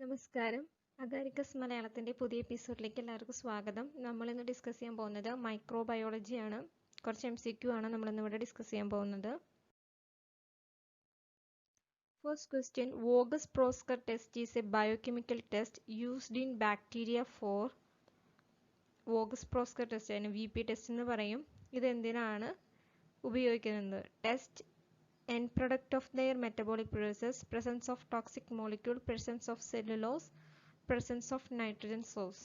നമസ്കാരം. അഗാരിക്കസ് മലയാളത്തിന്റെ പുതിയ എപ്പിസോഡിലേക്ക് എല്ലാവർക്കും സ്വാഗതം. നമ്മൾ ഇന്ന് ഡിസ്കസ് ചെയ്യാൻ പോകുന്നത് മൈക്രോബയോളജി ആണ്. കുറച്ച് MCQ ആണ് നമ്മൾ ഇന്ന് ഇവിടെ ഡിസ്കസ് ചെയ്യാൻ പോകുന്നത്. First question, Voges Proskauer test is a biochemical test used in bacteria for Voges Proskauer test, അതിന് VP ടെസ്റ്റ് എന്ന് പറയും. ഇത് എന്തിനാണ് ഉപയോഗിക്കുന്നത്? Test end product of their metabolic process, presence of toxic molecule, presence of cellulose, presence of nitrogen source.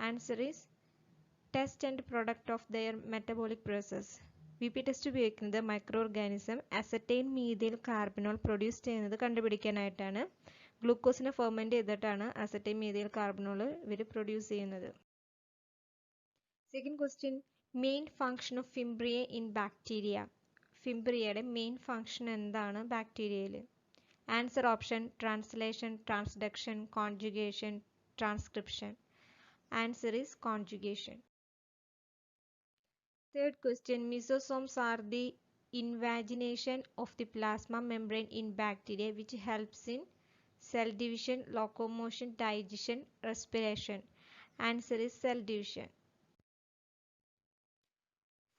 Answer is test end product of their metabolic process. VP test ഉപയോഗിക്കുന്നത് microorganism acetyl methyl carbinol produce ചെയ്യുന്നത് കണ്ടുപിടിക്കാനായിട്ടാണ്. ഗ്ലൂക്കോസിനെ ferment ചെയ്തിട്ടാണ് acetyl methyl carbinol ഇവർ produce ചെയ്യുന്നത്. Second question, main function of fimbria in bacteria. ഫിംബ്രിയയുടെ main function എന്താണ് ബാക്ടീരിയയിൽ? Answer option translation, transduction, conjugation, transcription. Answer is conjugation. Third question, mesosomes are the invagination of the plasma membrane in bacteria which helps in cell division, locomotion, digestion, respiration. Answer is cell division.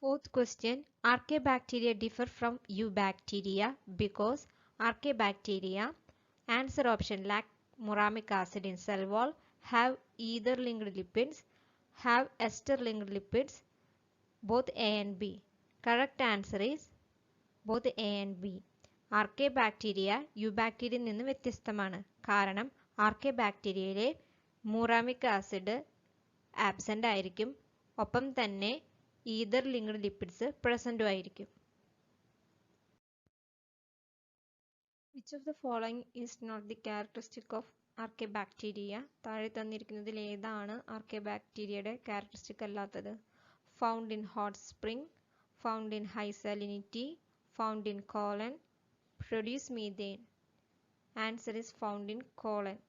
Fourth question, Archaebacteria differ from Eubacteria because Archaebacteria, answer option, lack muramic acid in cell wall, have ether linked lipids, have ester linked lipids, both A and B. Correct answer is both A and B. Archaebacteria Eubacteria നിന്ന് വ്യത്യസ്തമാണ്. കാരണം Archaebacteriaയിലെ മുറാമിക് acid absent ആയിരിക്കും, ഒപ്പം തന്നെ ether linked lipids പ്രസന്റും ആയിരിക്കും. Which of the following is not the characteristic of archaebacteria? താഴെ തന്നിരിക്കുന്നതിൽ ഏതാണ് ആർക്കബാക്ടീരിയയുടെ ക്യാരക്ടറിസ്റ്റിക് അല്ലാത്തത്? Found in hot spring, found in high salinity, found in colon, produce methane. Answer is found in colon.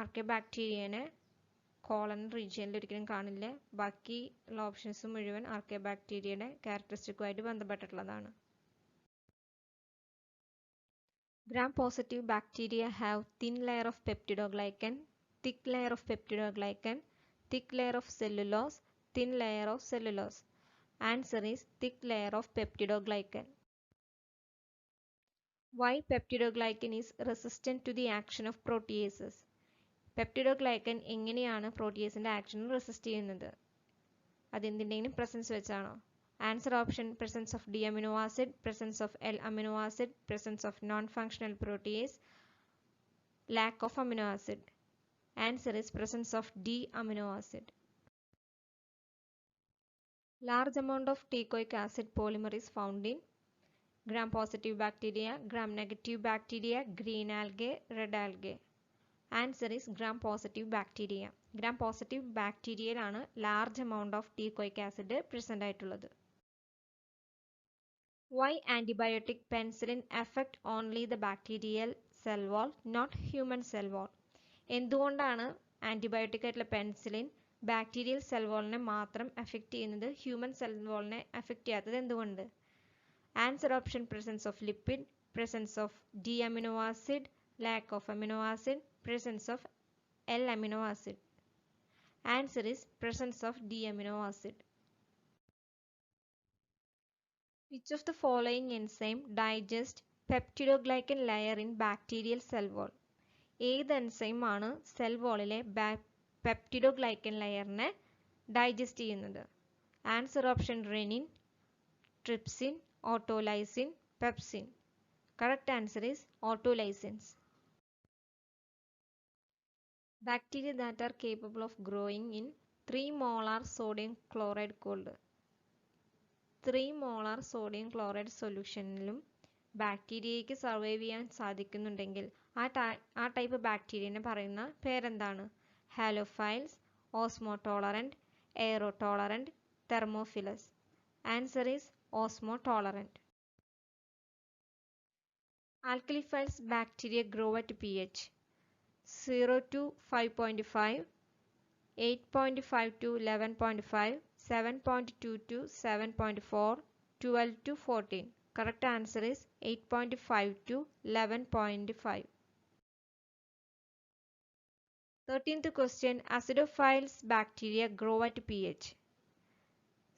ആർക്കബാക്ടീരിയനെ colon റീജിയനിൽ ഒരിക്കലും കാണില്ല. ബാക്കി ഉള്ള ഓപ്ഷൻസ് മുഴുവൻ ആർക്കബാക്ടീരിയയുടെ ക്യാരക്ടറിസ്റ്റിക്കുമായിട്ട് ബന്ധപ്പെട്ടിട്ടുള്ളതാണ്. Gram positive bacteria have thin layer of peptidoglycan, thick layer of peptidoglycan, thick layer of cellulose, thin layer of cellulose. Answer is thick layer of peptidoglycan. Why peptidoglycan is resistant to the action of proteases? Peptidoglycan എങ്ങനെയാണ് പ്രോട്ടിയേസിന്റെ ആക്ഷന് resist ചെയ്യുന്നത്? അതെന്തിൻ്റെങ്കിലും presence വെച്ചാണോ? Answer option presence of D amino acid, presence of L amino acid, presence of non functional protease, lack of amino acid. Answer is presence of D amino acid. Large amount of teichoic acid polymer is found in gram positive bacteria, gram negative bacteria, green algae, red algae. Answer is gram positive bacteria. Gram positive ബാക്ടീരിയയിലാണ് large amount of teichoic acid present ആയിട്ടുള്ളത്. Why antibiotic penicillin effect only the bacterial cell wall, not human cell wall? എന്തുകൊണ്ടാണ് antibiotic ആയിട്ടുള്ള penicillin bacterial cell വാളിനെ മാത്രം effect ചെയ്യുന്നത്, human cell വാളിനെ effect ചെയ്യാത്തത് എന്തുകൊണ്ട്? Answer option presence of lipid, presence of D amino acid, lack of amino acid, presence of L amino acid. Answer is presence of D amino acid. Which of the following enzyme digest peptidoglycan layer in bacterial cell wall? ഏത് enzyme ആണ് cell വാളിലെ peptidoglycan ലെയറിനെ digest ചെയ്യുന്നത്? Answer option rennin, trypsin, autolysin, pepsin. Correct answer is autolysins. Bacteria that are capable of growing in 3 molar sodium chloride cold. 3 molar sodium chloride സൊല്യൂഷനിലും ബാക്ടീരിയയ്ക്ക് survive ചെയ്യാൻ സാധിക്കുന്നുണ്ടെങ്കിൽ ആ type ബാക്ടീരിയനെ പറയുന്ന പേരെന്താണ്? Halophiles, Osmo tolerant, aero tolerant, thermophilus. Answer is Osmo tolerant. Alkalifiles bacteria grow at pH 0 to 5.5, 8.5 to 11.5, 7.2 to 7.4, 12 to 14. Correct answer is 8.5 to 11.5. 13th question. Acidophilus bacteria grow at pH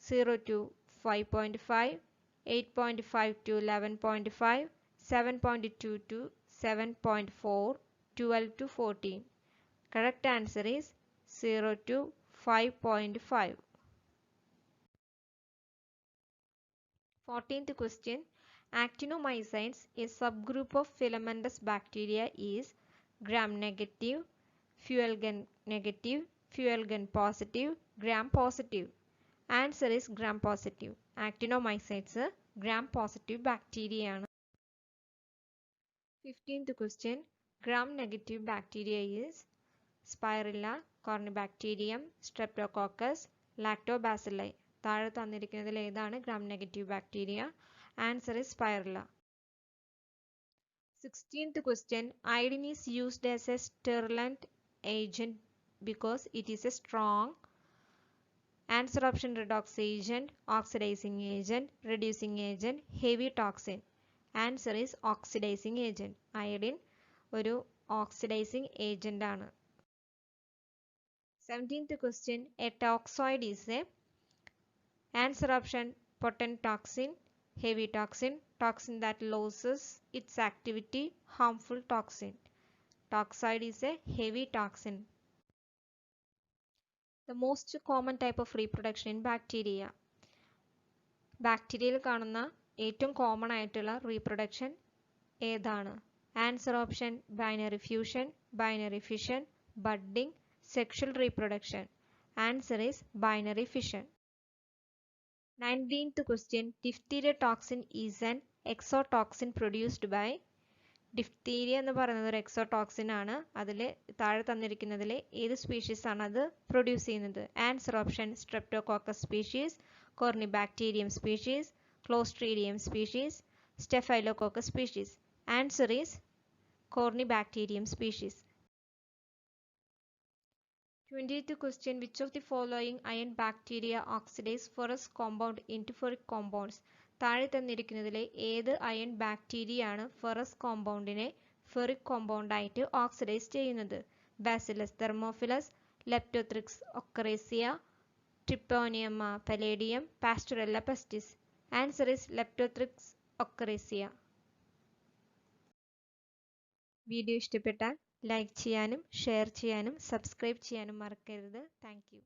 0 to 5.5, 8.5 to 11.5, 7.2 to 7.4, 12 to 14. Correct answer is 0 to 5.5. 14th question. Actinomycetes, a subgroup of filamentous bacteria, is gram-negative, fuel-gun-negative, fuel-gun-positive, gram-positive. Answer is gram-positive. Actinomycetes gram-positive bacteria ആണ്. 15th question. Gram-negative bacteria is Spirilla, Corynebacterium, Streptococcus, Lactobacilli. താഴെ തന്നിരിക്കുന്നതിൽ ഏതാണ് gram negative bacteria? Answer is Spirilla. 16th question. Iodine is used as a sterilant agent because it is a strong. Answer option redox agent, oxidizing agent, reducing agent, heavy toxin. Answer is oxidizing agent. Iodine ഒരു oxidizing agent ആണ്. 17th question. A toxoid is a answer option potent toxin, heavy toxin, toxin that loses its activity, harmful toxin. Toxoid is a heavy toxin. The most common type of reproduction in bacteria. ബാക്ടീരിയയിൽ കാണുന്ന ഏറ്റവും common ആയിട്ടുള്ള reproduction ഏതാണ്? Answer option binary fusion, binary fission, budding, sexual reproduction. Answer is binary fission. 19th question. Diphtheria toxin is an exotoxin produced by. Diphtheria എന്ന് പറയുന്നത് ഒരു exotoxin ആണ്. അതിൽ താഴെ തന്നിരിക്കുന്നതിൽ ഏത് സ്പീഷീസ് ആണ് അത് പ്രൊഡ്യൂസ് ചെയ്യുന്നത്? Answer option streptococcus species, corynebacterium species, clostridium species, staphylococcus species. Answer is corynebacterium species. 20th question. Which of the following iron bacteria oxidize ferrous compound into ferric compounds? താഴെ തന്നിരിക്കുന്നതിലെ ഏത് അയൺ ബാക്ടീരിയ ആണ് ferrous കോമ്പൗണ്ടിനെ ferric compound ആയിട്ട് oxidise ചെയ്യുന്നത്? Bacillus thermophilus, leptothrix ochracea, treponema pallidum, pasteurella pestis. Answer is leptothrix ochracea. Video ഇഷ്ടപ്പെട്ടാൽ like ചെയ്യാനും share ചെയ്യാനും സബ്സ്ക്രൈബ് ചെയ്യാനും മറക്കരുത്. Thank U.